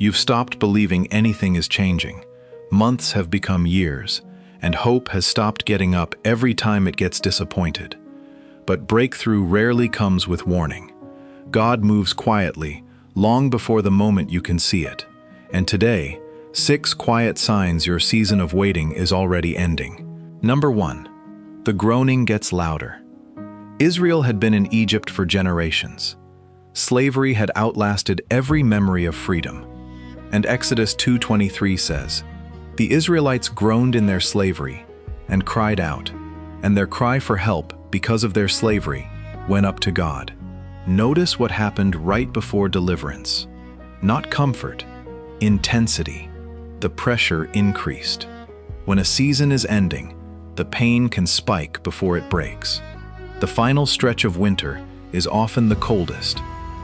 You've stopped believing anything is changing. Months have become years, and hope has stopped getting up every time it gets disappointed. But breakthrough rarely comes with warning. God moves quietly, long before the moment you can see it. And today, 6 quiet signs your season of waiting is already ending. Number 1. The groaning gets louder. Israel had been in Egypt for generations. Slavery had outlasted every memory of freedom. And Exodus 2:23 says, "The Israelites groaned in their slavery and cried out, and their cry for help because of their slavery went up to God." Notice what happened right before deliverance. Not comfort, intensity. The pressure increased. When a season is ending, the pain can spike before it breaks. The final stretch of winter is often the coldest.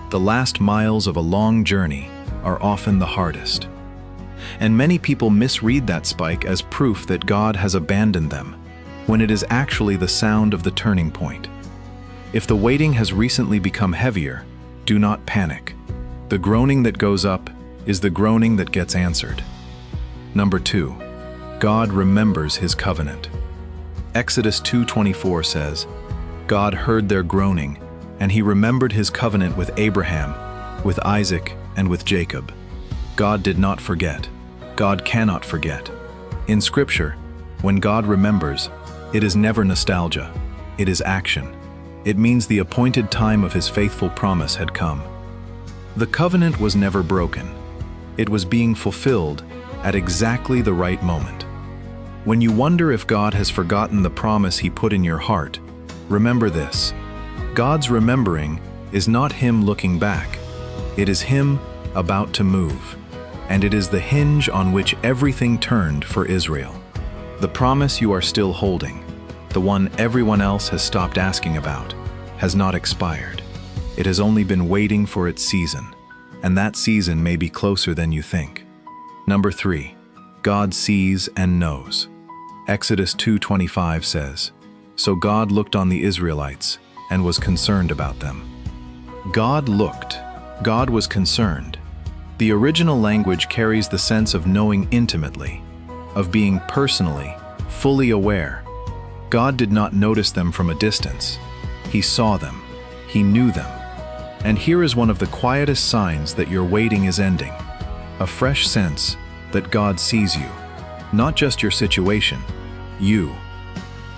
The last miles of a long journey are often the hardest. And many people misread that spike as proof that God has abandoned them, when it is actually the sound of the turning point. If the waiting has recently become heavier, do not panic. The groaning that goes up is the groaning that gets answered. Number 2. God remembers His covenant. Exodus 2:24 says, "God heard their groaning, and He remembered His covenant with Abraham, with Isaac, and with Jacob." God did not forget. God cannot forget. In Scripture, when God remembers, it is never nostalgia, it is action. It means the appointed time of His faithful promise had come. The covenant was never broken. It was being fulfilled at exactly the right moment. When you wonder if God has forgotten the promise He put in your heart, remember this: God's remembering is not Him looking back. It is Him about to move, and it is the hinge on which everything turned for Israel. The promise you are still holding, the one everyone else has stopped asking about, has not expired. It has only been waiting for its season, and that season may be closer than you think. Number 3. God sees and knows. Exodus 2:25 says, "So God looked on the Israelites and was concerned about them." God looked. God was concerned. The original language carries the sense of knowing intimately, of being personally, fully aware. God did not notice them from a distance. He saw them. He knew them. And here is one of the quietest signs that your waiting is ending: a fresh sense that God sees you, not just your situation, you.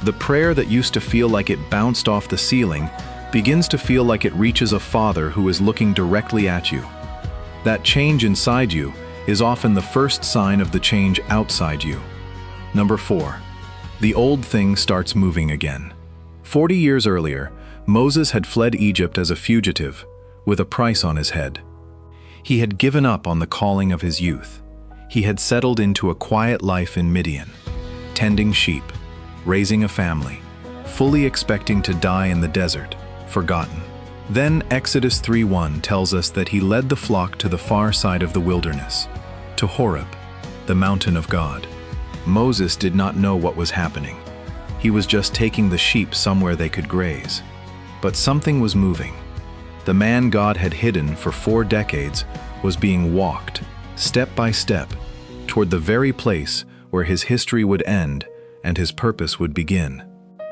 The prayer that used to feel like it bounced off the ceiling begins to feel like it reaches a Father who is looking directly at you. That change inside you is often the first sign of the change outside you. Number 4. The old thing starts moving again. 40 years earlier, Moses had fled Egypt as a fugitive, with a price on his head. He had given up on the calling of his youth. He had settled into a quiet life in Midian, tending sheep, raising a family, fully expecting to die in the desert, forgotten. Then Exodus 3:1 tells us that he led the flock to the far side of the wilderness, to Horeb, the mountain of God. Moses did not know what was happening. He was just taking the sheep somewhere they could graze. But something was moving. The man God had hidden for 4 decades was being walked, step by step, toward the very place where his history would end and his purpose would begin.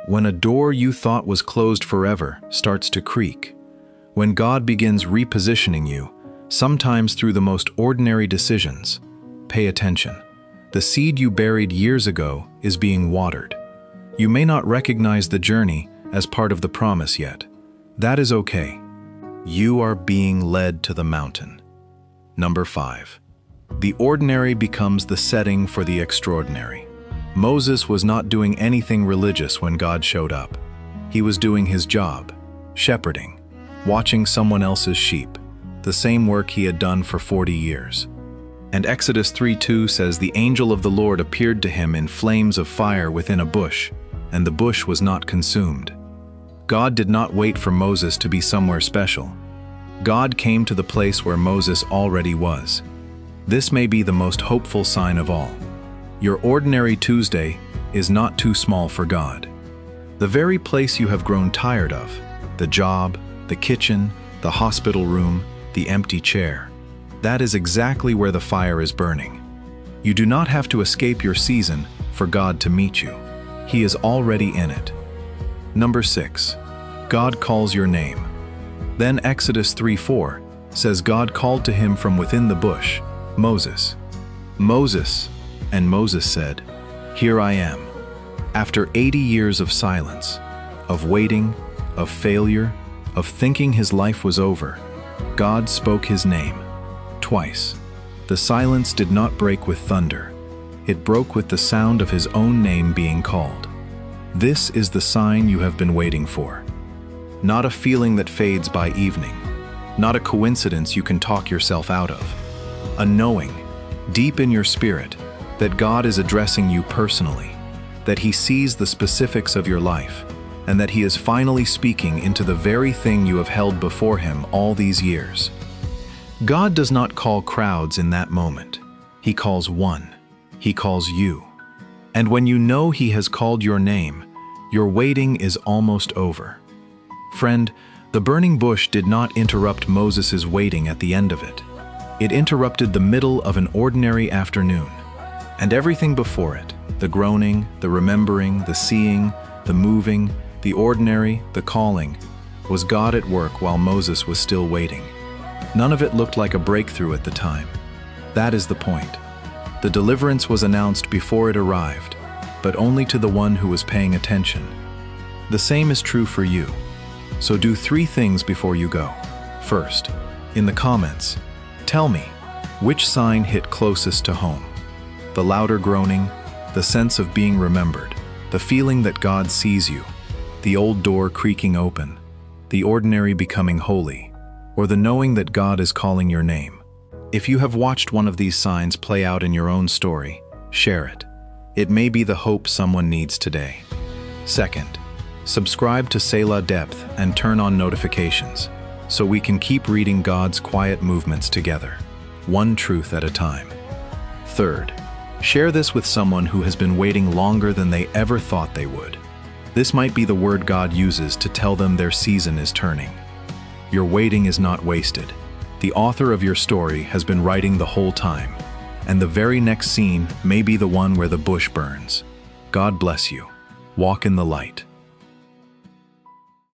When a door you thought was closed forever starts to creak, when God begins repositioning you, sometimes through the most ordinary decisions, pay attention. The seed you buried years ago is being watered. You may not recognize the journey as part of the promise yet. That is okay. You are being led to the mountain. Number 5. The ordinary becomes the setting for the extraordinary. Moses was not doing anything religious when God showed up. He was doing his job, shepherding, watching someone else's sheep, the same work he had done for 40 years. And Exodus 3:2 says the angel of the Lord appeared to him in flames of fire within a bush, and the bush was not consumed. God did not wait for Moses to be somewhere special. God came to the place where Moses already was. This may be the most hopeful sign of all. Your ordinary Tuesday is not too small for God. The very place you have grown tired of, the job, the kitchen, the hospital room, the empty chair, That is exactly where the fire is burning. You do not have to escape your season for God to meet you. He is already in it. Number 6. God calls your name. Then Exodus 3:4 says God called to him from within the bush, Moses. Moses, and Moses said, "Here I am." After 80 years of silence, of waiting, of failure, of thinking his life was over, God spoke his name, twice. The silence did not break with thunder. It broke with the sound of his own name being called. This is the sign you have been waiting for. Not a feeling that fades by evening. Not a coincidence you can talk yourself out of. A knowing, deep in your spirit, that God is addressing you personally, that he sees the specifics of your life, and that he is finally speaking into the very thing you have held before him all these years. God does not call crowds in that moment. He calls one. He calls you. And when you know he has called your name, your waiting is almost over. Friend, the burning bush did not interrupt Moses' waiting at the end of it. It interrupted the middle of an ordinary afternoon. And everything before it, the groaning, the remembering, the seeing, the moving, the ordinary, the calling, was God at work while Moses was still waiting. None of it looked like a breakthrough at the time. That is the point. The deliverance was announced before it arrived, but only to the one who was paying attention. The same is true for you. So do 3 things before you go. First, in the comments, tell me, which sign hit closest to home? The louder groaning, the sense of being remembered, the feeling that God sees you, the old door creaking open, the ordinary becoming holy, or the knowing that God is calling your name. If you have watched one of these signs play out in your own story, share it. It may be the hope someone needs today. Second, subscribe to Selah Depth and turn on notifications, so we can keep reading God's quiet movements together, one truth at a time. Third, share this with someone who has been waiting longer than they ever thought they would. This might be the word God uses to tell them their season is turning. Your waiting is not wasted. The author of your story has been writing the whole time, and the very next scene may be the one where the bush burns. God bless you. Walk in the light.